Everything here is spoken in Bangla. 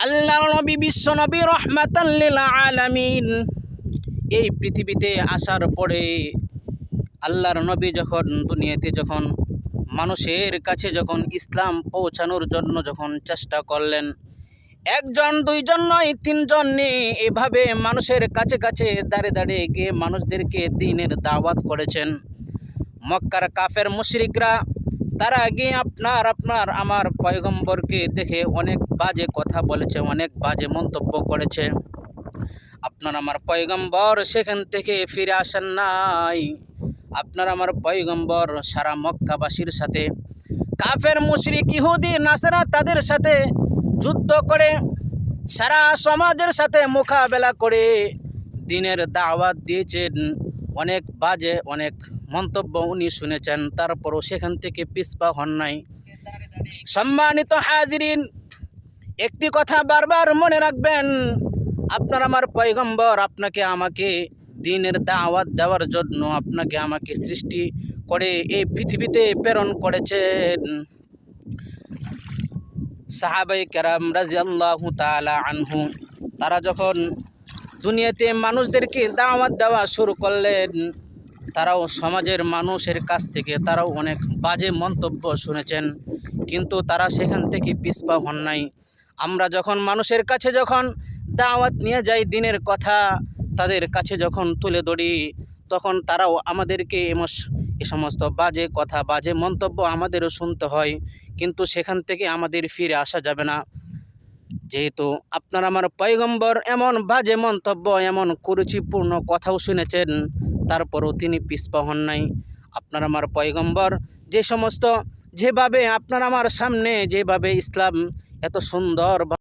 আল্লাহর নবী বিশ্ব নবী রাহমাতাল লিল আলামিন এই পৃথিবীতে আসার পরে আল্লাহর নবী যখন দুনিয়াতে যখন মানুষের কাছে যখন ইসলাম পৌঁছানোর জন্য যখন চেষ্টা করলেন, একজন দুইজন নয় তিনজন নিয়ে এভাবে মানুষের কাছে কাছে দাঁড়িয়ে দাঁড়িয়ে গিয়ে মানুষদেরকে দ্বীনের দাওয়াত করেছেন। মক্কার কাফের মুশরিকরা তারা গিয়ে আপনার আমার পয়গম্বরকে দেখে অনেক বাজে কথা বলেছে, অনেক বাজে মন্তব্য করেছে। আপনার আমার পয়গম্বর সেখান থেকে ফিরে আসেন নাই। আপনার আমার পয়গম্বর সারা মক্কাবাসীর সাথে কাফের মুশরিক ইহুদি নাসারা তাদের সাথে যুদ্ধ করে সারা সমাজের সাথে মোকাবেলা করে দ্বীনের দাওয়াত দিয়েছেন। অনেক বাজে অনেক মন্তব্য উনি শুনেছেন, তারপরও সেখান থেকে পিছপা হন নাই। সম্মানিত হাজিরিন, একটি কথা বারবার মনে রাখবেন, আপনার আমার পয়গম্বর আপনাকে আমাকে দ্বীনের দাওয়াত দেওয়ার জন্য আপনাকে আমাকে সৃষ্টি করে এই পৃথিবীতে প্রেরণ করেছেন। সাহাবায়ে কেরাম রাদিয়াল্লাহু তাআলা আনহু তারা যখন দুনিয়াতে মানুষদেরকে দাওয়াত দেওয়া শুরু করলেন, তারাও সমাজের মানুষের কাছ থেকে তারাও অনেক বাজে মন্তব্য শুনেছেন, কিন্তু তারা সেখান থেকে পিছপা হন নাই। আমরা যখন মানুষের কাছে যখন দাওয়াত নিয়ে যাই, দ্বীনের কথা তাদের কাছে যখন তুলে ধরি, তখন তারাও আমাদেরকে এ সমস্ত বাজে কথা বাজে মন্তব্য আমাদেরও শুনতে হয়, কিন্তু সেখান থেকে আমাদের ফিরে আসা যাবে না। যেহেতু আপনার আমার পয়গম্বর এমন বাজে মন্তব্য এমন কুরুচিপূর্ণ কথাও শুনেছেন, তারপরও তিনি পিছপা হন নাই। আপনার আমার পয়গম্বর যেভাবে আপনার আমার সামনে যেভাবে ইসলাম এত সুন্দর